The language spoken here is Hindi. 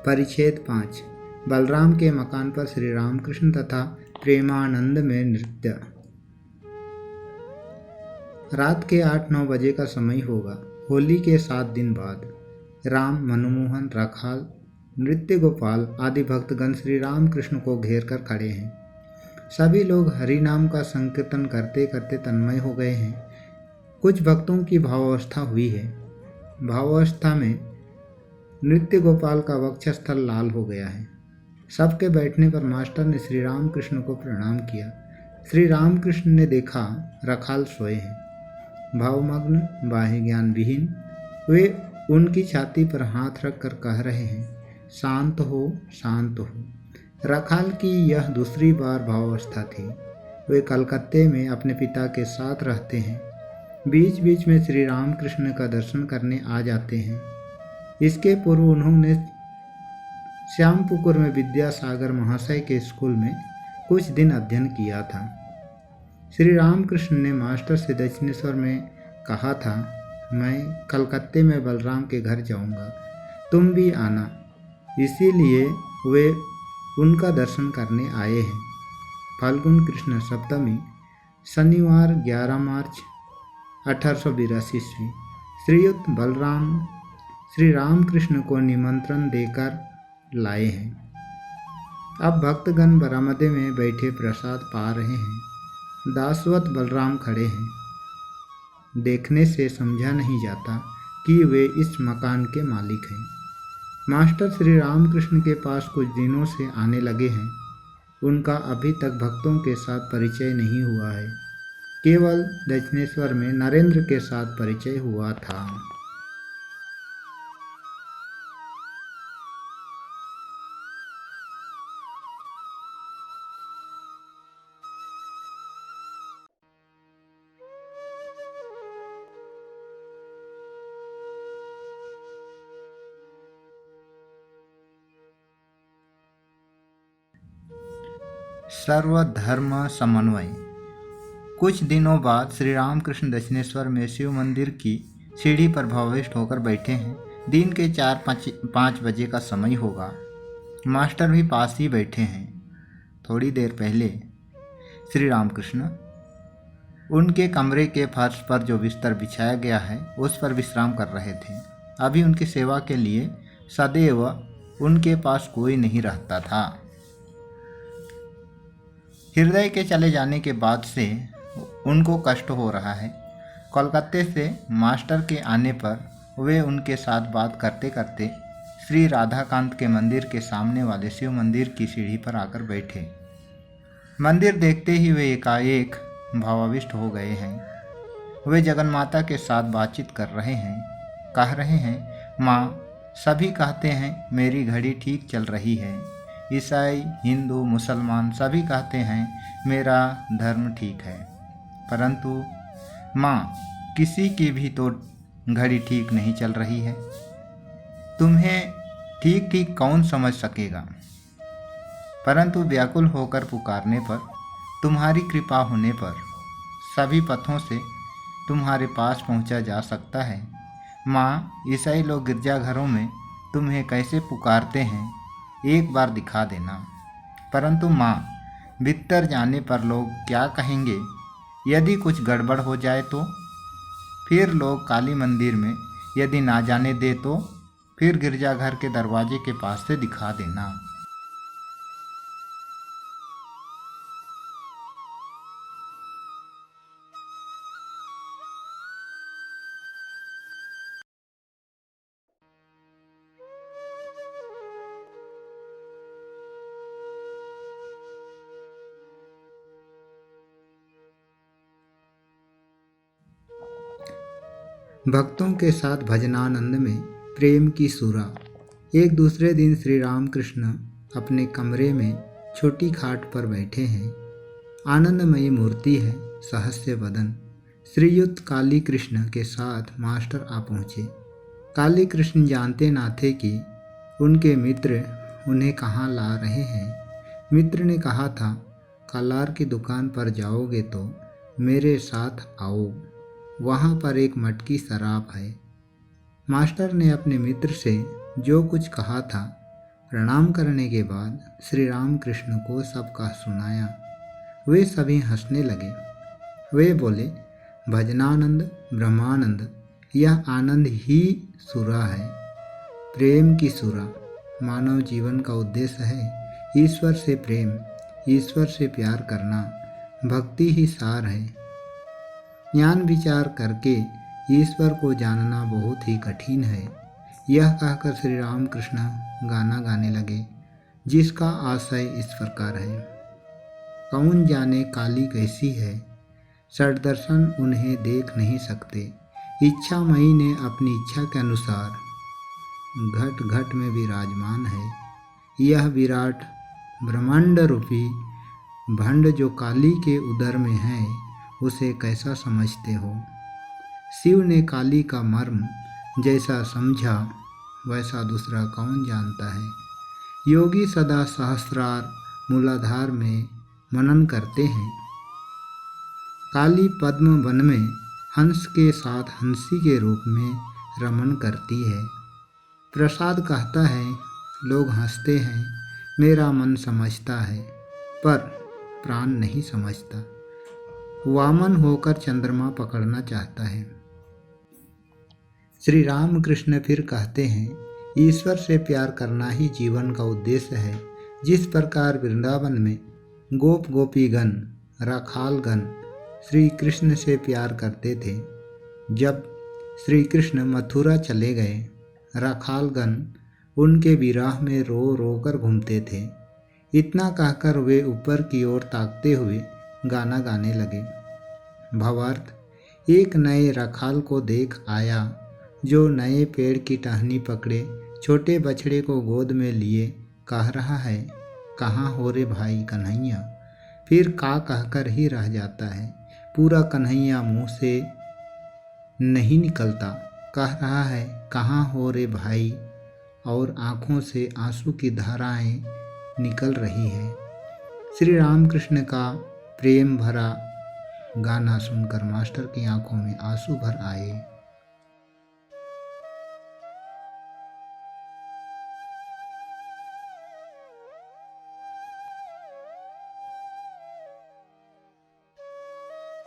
परिच्छेद 5। बलराम के मकान पर श्री रामकृष्ण तथा प्रेमानंद में नृत्य। रात के 8-9 बजे का समय होगा। होली के 7 दिन बाद राम, मनमोहन, रखाल, नृत्य गोपाल आदि भक्तगण श्री रामकृष्ण को घेर कर खड़े हैं। सभी लोग हरि नाम का संकीर्तन करते करते तन्मय हो गए हैं। कुछ भक्तों की भावावस्था हुई है। भावावस्था में नृत्य गोपाल का वक्षस्थल लाल हो गया है। सबके बैठने पर मास्टर ने श्री रामकृष्ण को प्रणाम किया। श्री रामकृष्ण ने देखा रखाल सोए हैं, भावमग्न, बाह्य ज्ञान विहीन। वे उनकी छाती पर हाथ रख कर कह रहे हैं, शांत हो, शांत हो। रखाल की यह दूसरी बार भावावस्था थी। वे कलकत्ते में अपने पिता के साथ रहते हैं। बीच बीच में श्री रामकृष्ण का दर्शन करने आ जाते हैं। इसके पूर्व उन्होंने श्यामपुकुर में विद्यासागर महाशय के स्कूल में कुछ दिन अध्ययन किया था। श्री रामकृष्ण ने मास्टर से दक्षिणेश्वर में कहा था, मैं कलकत्ते में बलराम के घर जाऊंगा, तुम भी आना। इसीलिए वे उनका दर्शन करने आए हैं। फाल्गुन कृष्ण सप्तमी, शनिवार 11 मार्च 1882 ईस्वी। श्रीयुत बलराम श्री रामकृष्ण को निमंत्रण देकर लाए हैं। अब भक्तगण बरामदे में बैठे प्रसाद पा रहे हैं। दासवत बलराम खड़े हैं। देखने से समझा नहीं जाता कि वे इस मकान के मालिक हैं। मास्टर श्री रामकृष्ण के पास कुछ दिनों से आने लगे हैं। उनका अभी तक भक्तों के साथ परिचय नहीं हुआ है। केवल दक्षिणेश्वर में नरेंद्र के साथ परिचय हुआ था। सर्वधर्म समन्वय। कुछ दिनों बाद श्री रामकृष्ण दक्षिणेश्वर में शिव मंदिर की सीढ़ी पर भावाविष्ट होकर बैठे हैं। दिन के 4-5 बजे का समय होगा। मास्टर भी पास ही बैठे हैं। थोड़ी देर पहले श्री रामकृष्ण उनके कमरे के फर्श पर जो बिस्तर बिछाया गया है उस पर विश्राम कर रहे थे। अभी उनकी सेवा के लिए सदैव उनके पास कोई नहीं रहता था। हृदय के चले जाने के बाद से उनको कष्ट हो रहा है। कलकत्ते से मास्टर के आने पर वे उनके साथ बात करते करते श्री राधाकांत के मंदिर के सामने वाले शिव मंदिर की सीढ़ी पर आकर बैठे। मंदिर देखते ही वे एकाएक भावाविष्ट हो गए हैं। वे जगन्माता के साथ बातचीत कर रहे हैं। कह रहे हैं, माँ, सभी कहते हैं मेरी घड़ी ठीक चल रही है। ईसाई, हिंदू, मुसलमान सभी कहते हैं मेरा धर्म ठीक है। परंतु माँ, किसी की भी तो घड़ी ठीक नहीं चल रही है। तुम्हें ठीक ठीक कौन समझ सकेगा? परंतु व्याकुल होकर पुकारने पर, तुम्हारी कृपा होने पर सभी पथों से तुम्हारे पास पहुंचा जा सकता है। माँ, ईसाई लोग गिरजाघरों में तुम्हें कैसे पुकारते हैं, एक बार दिखा देना। परंतु माँ, भीतर जाने पर लोग क्या कहेंगे? यदि कुछ गड़बड़ हो जाए तो? फिर लोग काली मंदिर में यदि ना जाने दे तो? फिर गिरजाघर के दरवाजे के पास से दिखा देना। भक्तों के साथ भजनानंद में प्रेम की सुरा। एक दूसरे दिन श्री रामकृष्ण अपने कमरे में छोटी खाट पर बैठे हैं। आनंदमयी मूर्ति है, सहस्य वदन। श्रीयुत काली कृष्ण के साथ मास्टर आ पहुँचे। काली कृष्ण जानते ना थे कि उनके मित्र उन्हें कहाँ ला रहे हैं। मित्र ने कहा था, कलार की दुकान पर जाओगे तो मेरे साथ आओ, वहाँ पर एक मटकी शराब है। मास्टर ने अपने मित्र से जो कुछ कहा था प्रणाम करने के बाद श्री राम कृष्ण को सब कह सुनाया। वे सभी हंसने लगे। वे बोले, भजनानंद ब्रह्मानंद, यह आनंद ही सुरा है, प्रेम की सुरा। मानव जीवन का उद्देश्य है ईश्वर से प्रेम, ईश्वर से प्यार करना। भक्ति ही सार है। ज्ञान विचार करके ईश्वर को जानना बहुत ही कठिन है। यह कहकर श्री राम कृष्ण गाना गाने लगे, जिसका आशय इस प्रकार है। कौन जाने काली कैसी है, सदर्शन उन्हें देख नहीं सकते। इच्छा मई ने अपनी इच्छा के अनुसार घट घट में विराजमान है। यह विराट ब्रह्मांड रूपी भंड जो काली के उदर में है, उसे कैसा समझते हो। शिव ने काली का मर्म जैसा समझा, वैसा दूसरा कौन जानता है। योगी सदा सहस्रार मूलाधार में मनन करते हैं। काली पद्म वन में हंस के साथ हंसी के रूप में रमन करती है। प्रसाद कहता है, लोग हंसते हैं, मेरा मन समझता है, पर प्राण नहीं समझता। वामन होकर चंद्रमा पकड़ना चाहता है। श्री राम कृष्ण फिर कहते हैं, ईश्वर से प्यार करना ही जीवन का उद्देश्य है। जिस प्रकार वृंदावन में गोप गोपीगण राखालगण श्री कृष्ण से प्यार करते थे, जब श्री कृष्ण मथुरा चले गए, राखालगण उनके विरह में रो रो कर घूमते थे। इतना कहकर वे ऊपर की ओर ताकते हुए गाना गाने लगे। भावार्थ, एक नए राखाल को देख आया, जो नए पेड़ की टहनी पकड़े छोटे बछड़े को गोद में लिए कह रहा है, कहाँ हो रे भाई कन्हैया। फिर का कहकर ही रह जाता है, पूरा कन्हैया मुंह से नहीं निकलता। कह रहा है, कहाँ हो रे भाई, और आँखों से आंसू की धाराएं निकल रही है। श्री रामकृष्ण का प्रेम भरा गाना सुनकर मास्टर की आंखों में आंसू भर आए।